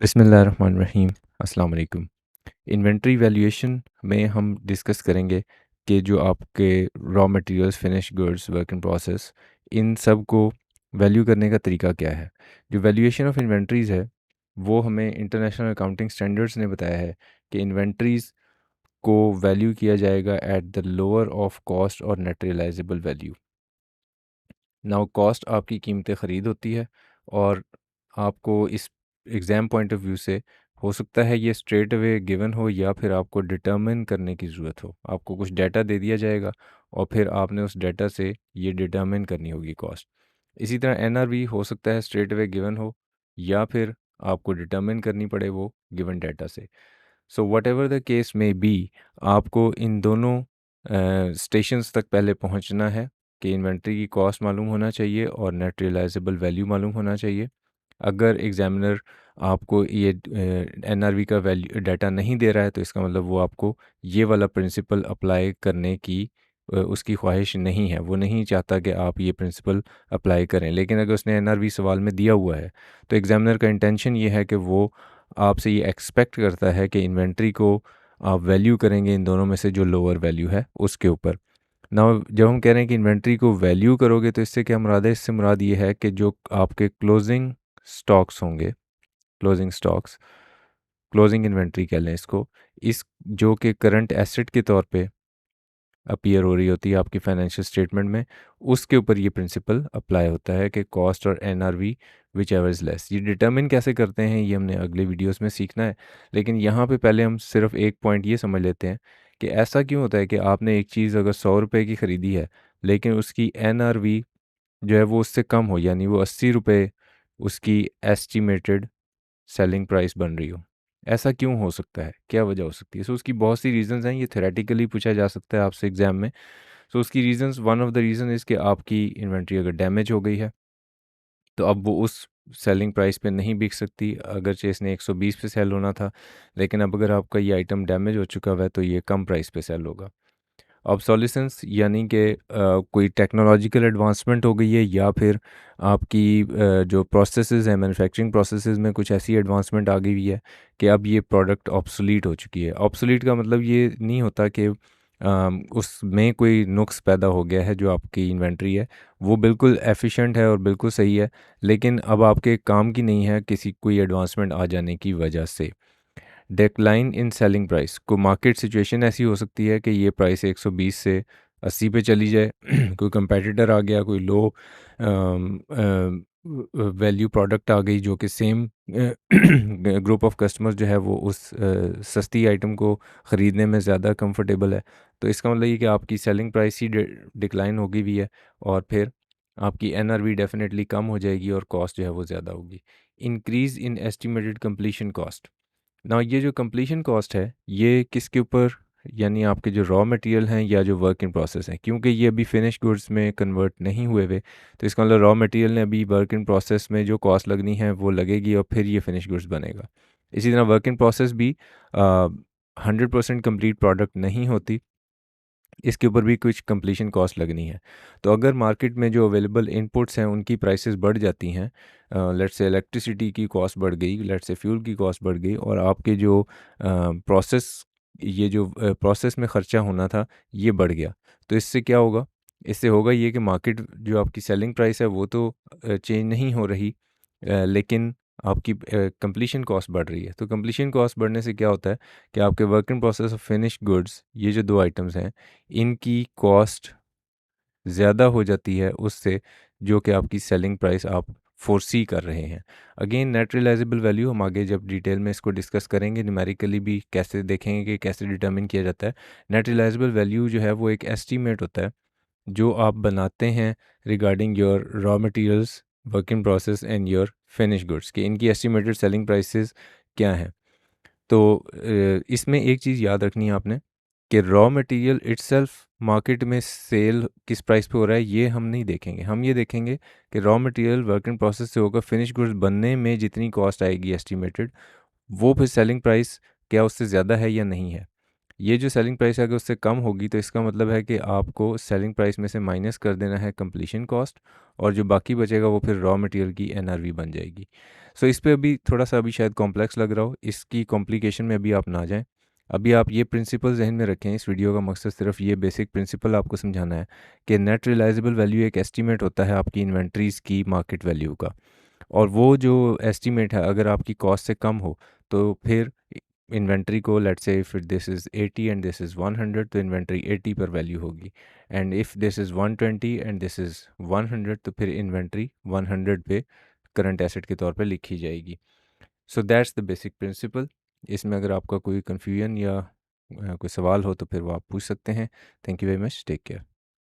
बिस्मिल्लाहिर्रहमानिर्रहीम। अस्सलाम वालेकुम। इन्वेंटरी वैल्यूएशन में हम डिस्कस करेंगे कि जो आपके raw materials, finish goods, work in process, इन सब को वैल्यू करने का तरीका क्या है। जो वैल्यूएशन ऑफ इन्वेंटरीज़ है वो हमें इंटरनेशनल अकाउंटिंग स्टैंडर्ड्स ने बताया है कि इन्वेंटरीज़ को वैल्यू किया जाएगा at the lower of cost और net realisable value. Now cost आपकी कीमत ख़रीद होती है और आपको इस एग्ज़ाम पॉइंट ऑफ व्यू से हो सकता है ये स्ट्रेट अवे गिवन हो या फिर आपको डिटर्मिन करने की ज़रूरत हो। आपको कुछ डाटा दे दिया जाएगा और फिर आपने उस डाटा से ये डिटर्मिन करनी होगी कॉस्ट। इसी तरह एनआरवी हो सकता है स्ट्रेट अवे गिवन हो या फिर आपको डिटर्मिन करनी पड़े वो गिवन डाटा से। So what ever the case में बी, आपको इन दोनों स्टेशंस तक पहले पहुंचना है कि इन्वेंट्री की कॉस्ट मालूम होना चाहिए और नेट रियलाइजेबल वैल्यू मालूम होना चाहिए। अगर एग्जामिनर आपको ये एनआरवी का वैल्यू डाटा नहीं दे रहा है तो इसका मतलब वो आपको ये वाला प्रिंसिपल अप्लाई करने की उसकी ख्वाहिश नहीं है, वो नहीं चाहता कि आप ये प्रिंसिपल अप्लाई करें। लेकिन अगर उसने एनआरवी सवाल में दिया हुआ है तो एग्जामिनर का इंटेंशन ये है कि वो आपसे ये एक्सपेक्ट करता है कि इन्वेंट्री को आप वैल्यू करेंगे इन दोनों में से जो लोअर वैल्यू है उसके ऊपर। नाउ जब हम कह रहे हैं कि इन्वेंट्री को वैल्यू करोगे तो इससे क्या मुराद है? इससे मुराद ये है कि जो आपके क्लोजिंग स्टॉक्स होंगे, क्लोजिंग स्टॉक्स, क्लोजिंग इन्वेंट्री कह लें इसको, इस जो कि करंट एसेट के तौर पे अपीयर हो रही होती है आपकी फाइनेंशियल स्टेटमेंट में, उसके ऊपर ये प्रिंसिपल अप्लाई होता है कि कॉस्ट और NRV which ever is less. ये डिटर्मिन कैसे करते हैं ये हमने अगले वीडियोस में सीखना है, लेकिन यहाँ पे पहले हम सिर्फ एक पॉइंट ये समझ लेते हैं कि ऐसा क्यों होता है कि आपने एक चीज़ अगर 100 रुपए की ख़रीदी है लेकिन उसकी एनआरवी जो है वो उससे कम हो, यानी वो 80 रुपए उसकी एस्टिमेटेड सेलिंग प्राइस बन रही हो। ऐसा क्यों हो सकता है? क्या वजह हो सकती है? सो उसकी बहुत सी रीज़न्स हैं, ये थ्योरेटिकली पूछा जा सकता है आपसे एग्ज़ाम में। सो उसकी reasons, one of the reason is कि आपकी इन्वेंट्री अगर डैमेज हो गई है, तो अब वो उस सेलिंग प्राइस पे नहीं बिक सकती, अगरचे इसने 120 पे सेल होना था, लेकिन अब अगर आपका ये आइटम डैमेज हो चुका हुआ है, तो ये कम प्राइस पे सेल होगा। ऑब्सोलिसेंस यानी कि कोई टेक्नोलॉजिकल एडवांसमेंट हो गई है या फिर आपकी जो प्रोसेसेस हैं, मैन्युफैक्चरिंग प्रोसेसेस में कुछ ऐसी एडवांसमेंट आ गई हुई है कि अब ये प्रोडक्ट ऑब्सोलीट हो चुकी है। ऑब्सोलीट का मतलब ये नहीं होता कि उसमें कोई नुक्स पैदा हो गया है, जो आपकी इन्वेंट्री है वो बिल्कुल एफिशिएंट है और बिल्कुल सही है, लेकिन अब आपके काम की नहीं है किसी कोई एडवांसमेंट आ जाने की वजह से। डिक्लाइन इन सेलिंग प्राइस, को मार्केट सिचुएशन ऐसी हो सकती है कि ये प्राइस 120 से 80 पे चली जाए कोई कंपेटिटर आ गया, कोई लो वैल्यू प्रोडक्ट आ गई जो कि सेम ग्रुप ऑफ कस्टमर्स जो है वो उस सस्ती आइटम को ख़रीदने में ज़्यादा कंफर्टेबल है, तो इसका मतलब ये कि आपकी सेलिंग प्राइस ही डिक्लाइन होगी भी है और फिर आपकी एनआरवी डेफिनेटली कम हो जाएगी और कॉस्ट जो है वो ज़्यादा होगी। Increase in estimated completion cost. ना ये जो कंप्लीशन कॉस्ट है ये किसके ऊपर, यानी आपके जो रॉ मटेरियल हैं या जो वर्क इन प्रोसेस हैं, क्योंकि ये अभी फिनिश गुड्स में कन्वर्ट नहीं हुए हुए, तो इसका मतलब रॉ मटेरियल ने अभी वर्क इन प्रोसेस में जो कॉस्ट लगनी है वो लगेगी और फिर ये फिनिश गुड्स बनेगा। इसी तरह वर्क इन प्रोसेस भी 100% कंप्लीट प्रोडक्ट नहीं होती, इसके ऊपर भी कुछ कंप्लीशन कॉस्ट लगनी है। तो अगर मार्केट में जो अवेलेबल इनपुट्स हैं उनकी प्राइसेस बढ़ जाती हैं, लेट्स से इलेक्ट्रिसिटी की कॉस्ट बढ़ गई, लेट्स से फ्यूल की कॉस्ट बढ़ गई और आपके जो प्रोसेस, ये जो प्रोसेस में ख़र्चा होना था ये बढ़ गया, तो इससे क्या होगा? इससे होगा ये कि मार्केट जो आपकी सेलिंग प्राइस है वो तो चेंज नहीं हो रही, लेकिन आपकी कंप्लीशन कॉस्ट बढ़ रही है। तो कंप्लीशन कॉस्ट बढ़ने से क्या होता है कि आपके work in process of finish goods, ये जो दो आइटम्स हैं, इनकी कॉस्ट ज़्यादा हो जाती है उससे, जो कि आपकी सेलिंग प्राइस आप फोरसी कर रहे हैं। अगेन नेट रियलाइजेबल वैल्यू हम आगे जब डिटेल में इसको डिस्कस करेंगे, न्यूमेरिकली भी कैसे देखेंगे कि कैसे डिटर्मिन किया जाता है। नेट रियलाइजेबल वैल्यू जो है वो एक एस्टीमेट होता है जो आप बनाते हैं regarding your raw materials, work in process and your finish goods, कि इनकी एस्टिमेटेड सेलिंग प्राइसेस क्या हैं। तो इसमें एक चीज़ याद रखनी है आपने कि रॉ मटेरियल इटसेल्फ मार्केट में सेल किस प्राइस पे हो रहा है ये हम नहीं देखेंगे। हम ये देखेंगे कि raw material work in process से होकर फिनिश गुड्स बनने में जितनी कॉस्ट आएगी एस्टिमेटेड, वो फिर सेलिंग प्राइस क्या उससे ज़्यादा है या नहीं है। ये जो सेलिंग प्राइस है अगर उससे कम होगी तो इसका मतलब है कि आपको सेलिंग प्राइस में से माइनस कर देना है कंप्लीशन कॉस्ट, और जो बाकी बचेगा वो फिर रॉ मटेरियल की एनआरवी बन जाएगी। सो इस पे अभी थोड़ा सा अभी शायद कॉम्प्लेक्स लग रहा हो, इसकी कॉम्प्लिकेशन में अभी आप ना जाएं। अभी आप ये प्रिंसिपल जहन में रखें, इस वीडियो का मकसद सिर्फ ये बेसिक प्रिंसिपल आपको समझाना है कि नेट रिलाइजेबल वैल्यू एक एस्टीमेट होता है आपकी इन्वेंट्रीज़ की मार्केट वैल्यू का। और वो जो एस्टीमेट है अगर आपकी कॉस्ट से कम हो तो फिर इन्वेंट्री को, let's say if this is 80 and this is 100, तो इन्वेंट्री 80 पर वैल्यू होगी। And if this is 120 and this is 100, तो फिर इन्वेंट्री 100 पे करंट एसेट के तौर पे लिखी जाएगी। So that's the basic principle. इसमें अगर आपका कोई कन्फ्यूजन या कोई सवाल हो तो फिर वो आप पूछ सकते हैं। Thank you very much, take care.